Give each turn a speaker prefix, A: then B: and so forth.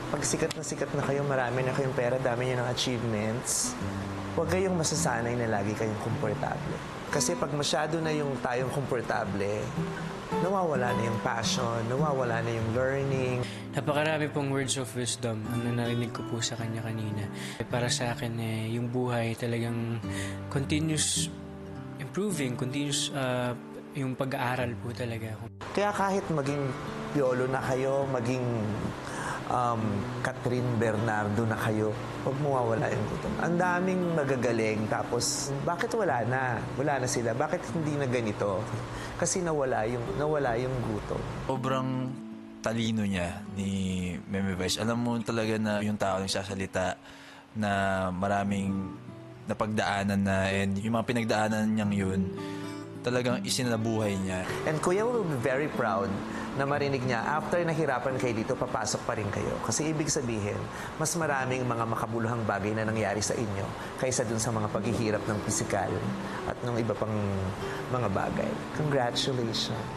A: Pag sikat na kayo, marami na kayong pera, dami niyo ng achievements, huwag kayong masasanay na lagi kayong komportable. Kasi pag masyado na yung tayong komportable, nawawala na yung passion, nawawala na yung learning.
B: Napakarami pong words of wisdom ang narinig ko po sa kanya kanina. Para sa akin, yung buhay talagang continuous improving, continuous yung pag-aaral po talaga.
A: Kaya kahit maging Piolo na kayo, maging Catherine Bernardo na kayo, huwag mawawala yung gutom. Ang daming magagaling, tapos bakit wala na? Wala na sila. Bakit hindi na ganito? Kasi nawala yung gutom.
C: Sobrang talino niya ni Meme Vice. Alam mo talaga na yung tao nagsasalita na maraming napagdaanan na, and yung mga pinagdaanan niyang yun, talagang isinabuhay niya.
A: And Kuya will be very proud na marinig niya, after nahirapan kayo dito, papasok pa rin kayo. Kasi ibig sabihin, mas maraming mga makabuluhang bagay na nangyari sa inyo kaysa dun sa mga paghihirap ng pisikal at ng iba pang mga bagay. Congratulations!